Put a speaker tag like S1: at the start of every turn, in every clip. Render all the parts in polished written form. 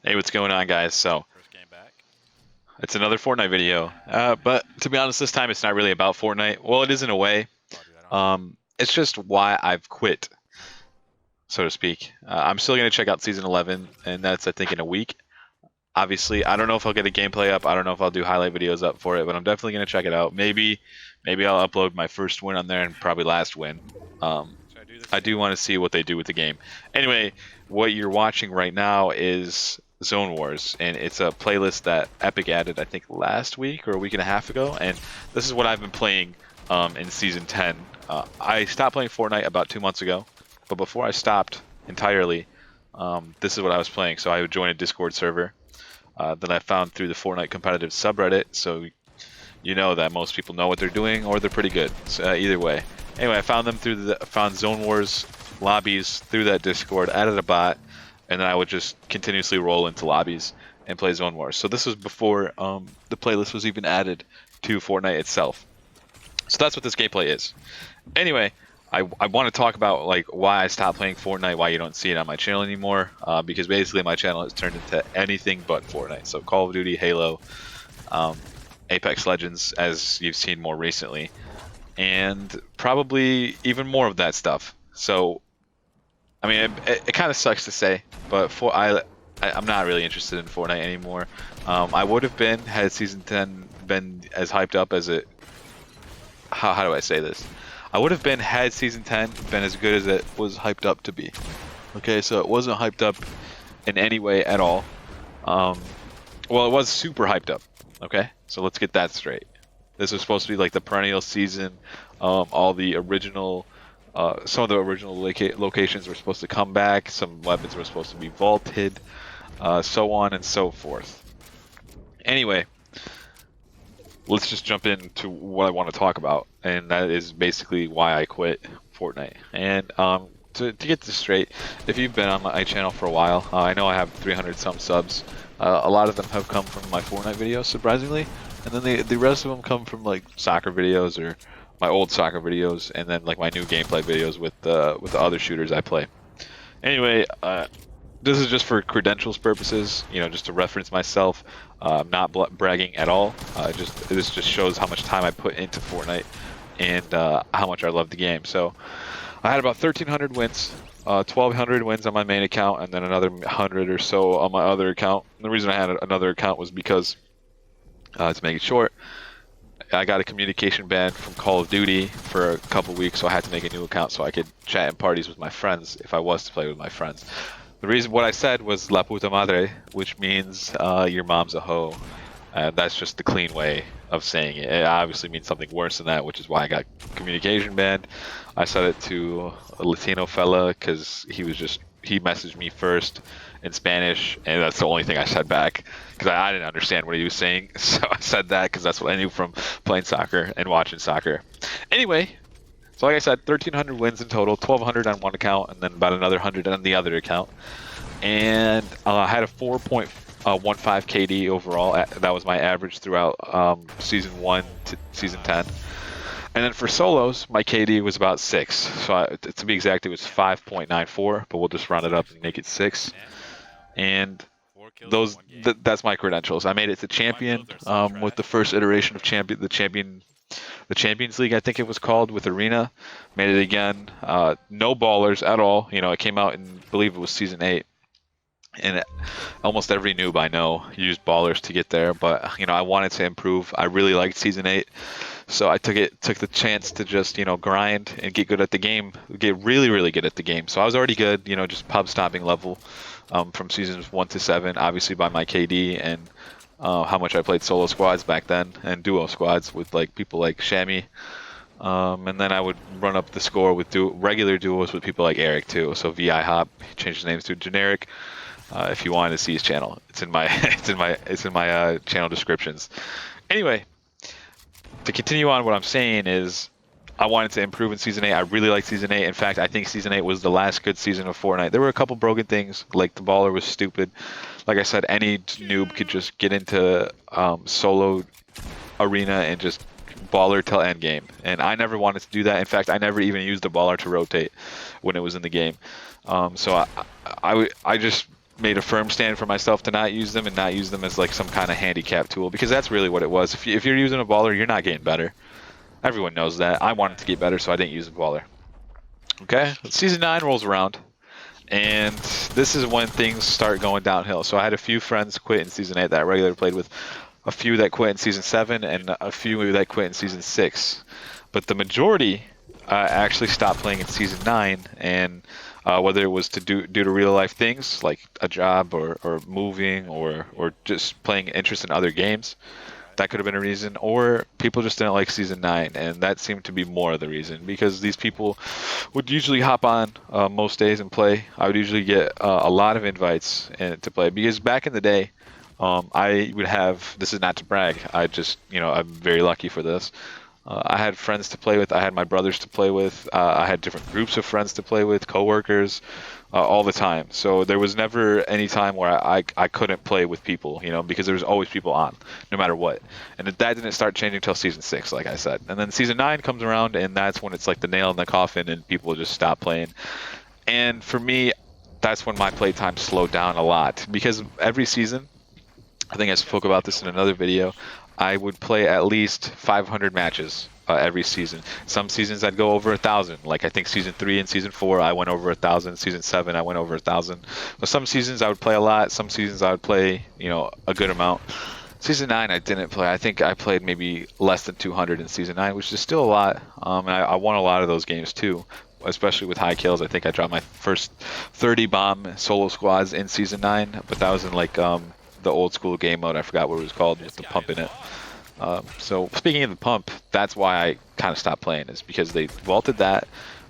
S1: Hey, what's going on, guys? So, it's another Fortnite video. But to be honest, this time it's not really about Fortnite. Well, it is in a way. It's just why I've quit, so to speak. I'm still going to check out Season 11, and that's, I think, in a week. Obviously, I don't know if I'll get a gameplay up. I don't know if I'll do highlight videos up for it, but I'm definitely going to check it out. Maybe I'll upload my first win on there and probably last win. I do want to see what they do with the game. Anyway, what you're watching right now is Zone Wars, and it's a playlist that Epic added, I think, last week or a week and a half ago, and this is what I've been playing in Season 10. I stopped playing Fortnite about 2 months ago, but before I stopped entirely, this is what I was playing. So I would join a Discord server that I found through the Fortnite competitive subreddit, so you know that most people know what they're doing or they're pretty good. So, either way. Anyway, I found them found Zone Wars lobbies through that Discord, added a bot, and then I would just continuously roll into lobbies and play Zone Wars. So this was before the playlist was even added to Fortnite itself. So that's what this gameplay is. Anyway, I want to talk about like why I stopped playing Fortnite, why you don't see it on my channel anymore, because basically my channel has turned into anything but Fortnite. So Call of Duty, Halo, Apex Legends, as you've seen more recently, and probably even more of that stuff. So, I mean, it kind of sucks to say, but I'm not really interested in Fortnite anymore. I would have been had Season 10 been as hyped up as it. How do I say this? I would have been had Season 10 been as good as it was hyped up to be. Okay, so it wasn't hyped up in any way at all. Well, it was super hyped up. Okay, so let's get that straight. This was supposed to be like the perennial season. All the original, some of the original locations were supposed to come back. Some weapons were supposed to be vaulted, so on and so forth. Anyway, let's just jump into what I want to talk about, and that is basically why I quit Fortnite. And to get this straight, if you've been on my channel for a while, I know I have 300 some subs. A lot of them have come from my Fortnite videos, surprisingly, and then the rest of them come from like soccer videos or my old soccer videos, and then like my new gameplay videos with the other shooters I play. Anyway, this is just for credentials purposes, you know, just to reference myself. I'm not bragging at all. This just shows how much time I put into Fortnite and how much I love the game. So I had about 1,300 wins. 1,200 wins on my main account, and then another 100 or so on my other account. And the reason I had another account was because, to make it short, I got a communication ban from Call of Duty for a couple weeks, so I had to make a new account so I could chat in parties with my friends if I was to play with my friends. The reason what I said was La puta madre, which means your mom's a hoe. And that's just the clean way of saying it. It obviously means something worse than that, which is why I got communication banned. I said it to a Latino fella because he messaged me first in Spanish, and that's the only thing I said back because I didn't understand what he was saying. So I said that because that's what I knew from playing soccer and watching soccer. Anyway, so like I said, 1,300 wins in total, 1,200 on one account, and then about another 100 on the other account. And I had a 4.15 KD overall. That was my average throughout Season 1 to Season 10. And then for solos, my KD was about 6. So to be exact, it was 5.94, but we'll just round it up and make it 6. And that's my credentials. I made it to champion with the first iteration of the Champions League, I think it was called, with Arena. Made it again. No ballers at all. You know, it came out in, I believe it was Season 8. And almost every noob I know used ballers to get there, but you know, I wanted to improve. I really liked Season 8, so I took the chance to just, you know, grind and get good at the game, get really, really good at the game. So I was already good, you know, just pub stomping level from Seasons 1 to 7, obviously by my KD and how much I played solo squads back then and duo squads with like people like Shammy. And then I would run up the score with regular duos with people like Eric too. So VI Hop, he changed his name to Generic. If you wanted to see his channel, it's in my channel descriptions. Anyway, to continue on, what I'm saying is I wanted to improve in Season 8. I really liked Season 8. In fact, I think Season 8 was the last good season of Fortnite. There were a couple broken things, like the baller was stupid. Like I said, any noob could just get into solo arena and just baller till end game. And I never wanted to do that. In fact, I never even used the baller to rotate when it was in the game. So I just made a firm stand for myself to not use them and not use them as like some kind of handicap tool, because that's really what it was. If you're using a baller, you're not getting better. Everyone knows that. I wanted to get better, so I didn't use a baller. Okay, season 9 rolls around, and this is when things start going downhill. So I had a few friends quit in season 8 that I regularly played with, a few that quit in season 7, and a few that quit in season 6. But the majority actually stopped playing in season 9, and whether it was due to real life things like a job or moving or just playing interest in other games, that could have been a reason, or people just didn't like season 9, and that seemed to be more of the reason, because these people would usually hop on most days and play. I would usually get a lot of invites to play, because back in the day, I would have, this is not to brag, I just, I'm very lucky for this. I had friends to play with. I had my brothers to play with. I had different groups of friends to play with, coworkers, all the time. So there was never any time where I couldn't play with people, because there was always people on, no matter what. And that didn't start changing until season 6, like I said. And then season 9 comes around, and that's when it's like the nail in the coffin, and people just stop playing. And for me, that's when my playtime slowed down a lot, because every season, I think I spoke about this in another video, I would play at least 500 matches every season. Some seasons I'd go over 1,000. Like I think season 3 and season 4 I went over 1,000. Season 7 I went over 1,000. But some seasons I would play a lot. Some seasons I would play, a good amount. Season 9 I didn't play. I think I played maybe less than 200 in season 9, which is still a lot. And I won a lot of those games too, especially with high kills. I think I dropped my first 30 bomb solo squads in season 9, but that was in like the old school game mode. I forgot what it was called, with the pump in it. So speaking of the pump, that's why I kind of stopped playing, is because they vaulted that,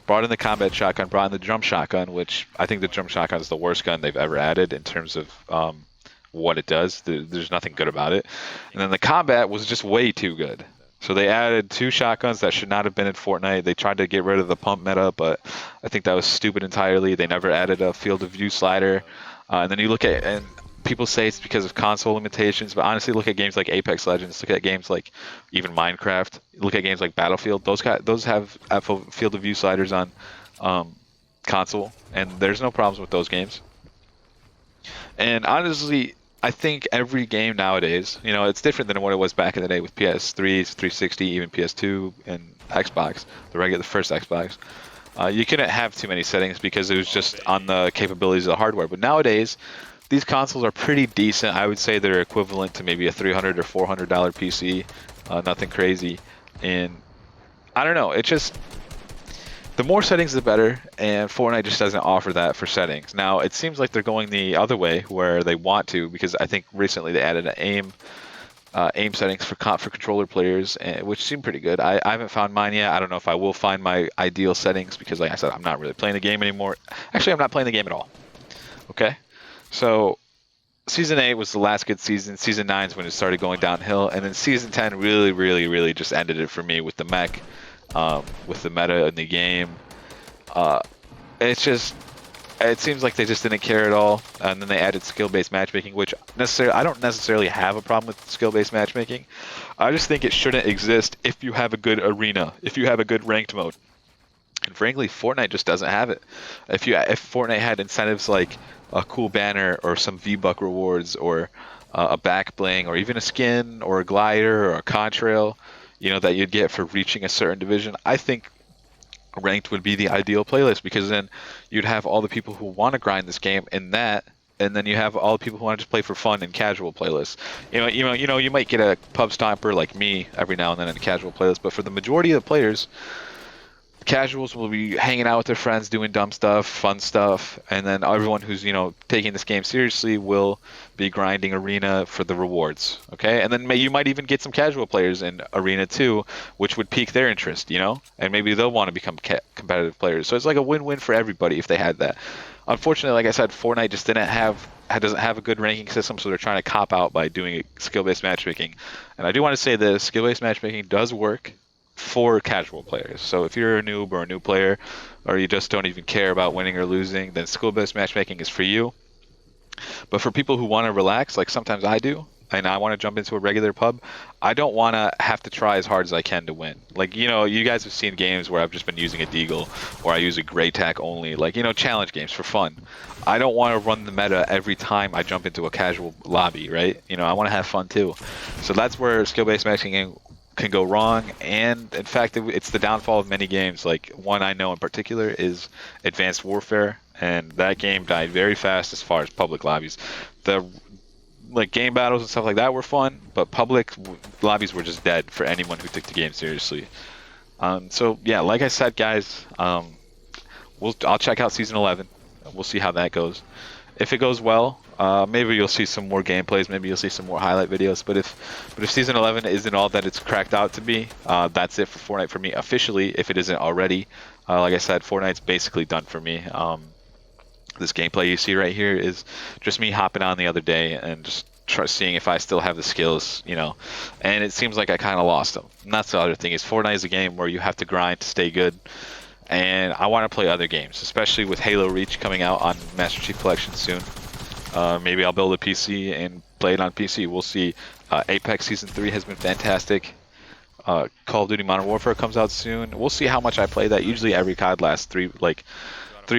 S1: brought in the combat shotgun, brought in the drum shotgun, which I think the drum shotgun is the worst gun they've ever added in terms of what it does. There's nothing good about it. And then the combat was just way too good. So they added 2 shotguns that should not have been in Fortnite. They tried to get rid of the pump meta, but I think that was stupid entirely. They never added a field of view slider. And then you look at, and people say it's because of console limitations, but honestly, look at games like Apex Legends, look at games like even Minecraft, look at games like Battlefield. Those have field of view sliders on console, and there's no problems with those games. And honestly, I think every game nowadays, it's different than what it was back in the day with PS3, 360, even PS2, and Xbox, the first Xbox. You couldn't have too many settings because it was just on the capabilities of the hardware. But nowadays, these consoles are pretty decent. I would say they're equivalent to maybe a $300 or $400 PC, nothing crazy. And I don't know, it's just, the more settings the better, and Fortnite just doesn't offer that for settings. Now, it seems like they're going the other way, where they want to, because I think recently they added an aim settings for controller players, which seem pretty good. I haven't found mine yet. I don't know if I will find my ideal settings, because like I said, I'm not really playing the game anymore. Actually, I'm not playing the game at all. Okay? So season 8 was the last good season. Season 9 is when it started going downhill, and then season 10 really, really, really just ended it for me with the mech, with the meta in the game. It seems like they just didn't care at all, and then they added skill-based matchmaking, which I don't necessarily have a problem with skill-based matchmaking. I just think it shouldn't exist if you have a good arena, if you have a good ranked mode. And frankly, Fortnite just doesn't have it. If Fortnite had incentives like a cool banner or some V-Buck rewards or a back bling or even a skin or a glider or a contrail, that you'd get for reaching a certain division, I think ranked would be the ideal playlist, because then you'd have all the people who want to grind this game in that, and then you have all the people who want to just play for fun in casual playlists. You might get a pub stomper like me every now and then in a casual playlist, but for the majority of the players, casuals will be hanging out with their friends, doing dumb stuff, fun stuff, and then everyone who's taking this game seriously will be grinding arena for the rewards. Okay, and then you might even get some casual players in arena too, which would pique their interest, and maybe they'll want to become competitive players. So it's like a win-win for everybody if they had that. Unfortunately, like I said, Fortnite just doesn't have a good ranking system, so they're trying to cop out by doing skill-based matchmaking. And I do want to say this: skill-based matchmaking does work for casual players. So if you're a noob or a new player, or you just don't even care about winning or losing, then skill-based matchmaking is for you. But for people who want to relax, like sometimes I do, and I want to jump into a regular pub, I don't want to have to try as hard as I can to win. Like, you know, you guys have seen games where I've just been using a deagle or I use a gray tack only, like, you know, challenge games for fun. I don't want to run the meta every time I jump into a casual lobby, right? You know, I want to have fun too. So that's where skill-based matching can go wrong, and in fact, it's the downfall of many games. Like, one I know in particular is Advanced Warfare, and that game died very fast as far as public lobbies. The like game battles and stuff like that were fun, but public lobbies were just dead for anyone who took the game seriously. So yeah, like I said, guys, I'll check out season 11. We'll see how that goes. If it goes well, maybe you'll see some more gameplays. Maybe you'll see some more highlight videos. But if season 11 isn't all that it's cracked out to be, that's it for Fortnite for me officially. If it isn't already, like I said, Fortnite's basically done for me. This gameplay you see right here is just me hopping on the other day and just seeing if I still have the skills, you know. And it seems like I kind of lost them. And that's the other thing is Fortnite is a game where you have to grind to stay good. And I want to play other games, especially with Halo Reach coming out on Master Chief Collection soon. Maybe I'll build a PC and play it on PC. We'll see. Apex Season 3 has been fantastic. Call of Duty Modern Warfare comes out soon. We'll see how much I play that. Usually every COD lasts 3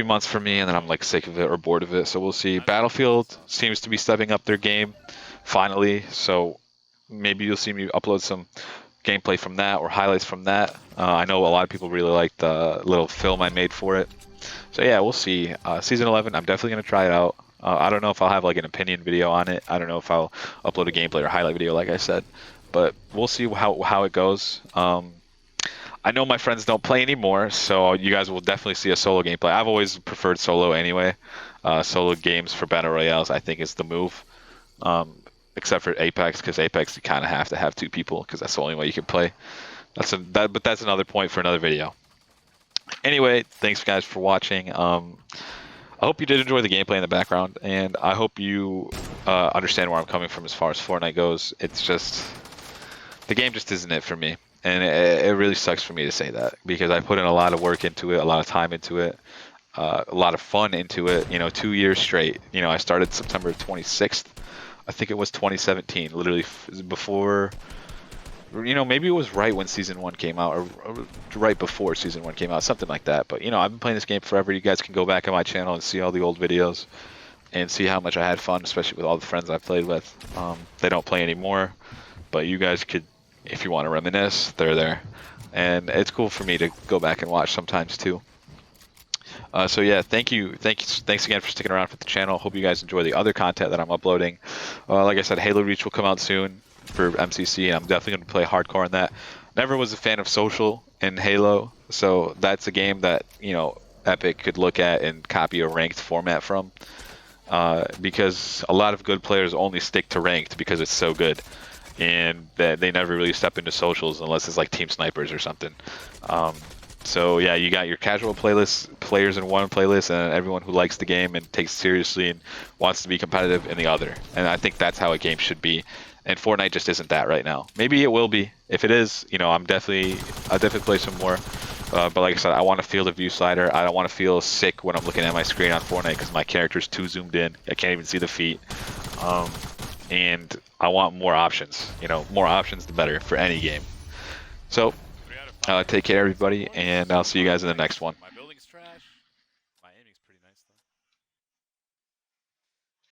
S1: months for me, and then I'm like sick of it or bored of it. So we'll see. Battlefield seems to be stepping up their game finally. So maybe you'll see me upload some gameplay from that or highlights from that. I know a lot of people really like the little film I made for it. So yeah, we'll see. Season 11, I'm definitely going to try it out. I don't know if I'll have like an opinion video on it. I don't know if I'll upload a gameplay or highlight video like I said. But we'll see how it goes. I know my friends don't play anymore, so you guys will definitely see a solo gameplay. I've always preferred solo anyway. Solo games for Battle Royales, I think, is the move. Except for Apex, because Apex you kind of have to have 2 people, because that's the only way you can play. But that's another point for another video. Anyway, thanks guys for watching. I hope you did enjoy the gameplay in the background, and I hope you understand where I'm coming from as far as Fortnite goes. It's just the game just isn't it for me, and it really sucks for me to say that because I put in a lot of work into it, a lot of time into it, a lot of fun into it. You know, 2 years straight. You know, I started September 26th. I think it was 2017, literally before, you know, maybe it was right when Season 1 came out, or right before Season 1 came out, something like that. But, you know, I've been playing this game forever. You guys can go back on my channel and see all the old videos and see how much I had fun, especially with all the friends I played with. They don't play anymore, but you guys could, if you want to reminisce, they're there. And it's cool for me to go back and watch sometimes, too. So yeah, thanks again for sticking around for the channel. Hope you guys enjoy the other content that I'm uploading. Like I said, Halo Reach will come out soon for MCC, and I'm definitely going to play hardcore on that. Never was a fan of social in Halo, so that's a game that, you know, Epic could look at and copy a ranked format from, because a lot of good players only stick to ranked because it's so good, and they never really step into socials unless it's like Team Snipers or something. So yeah, you got your casual players in one playlist, and everyone who likes the game and takes it seriously and wants to be competitive in the other. And I think that's how a game should be. And Fortnite just isn't that right now. Maybe it will be. If it is, you know, I'll definitely play some more. But like I said, I want to feel the view slider. I don't want to feel sick when I'm looking at my screen on Fortnite because my character's too zoomed in. I can't even see the feet. And I want more options. You know, more options the better for any game. So take care, everybody, and I'll see you guys in the next one.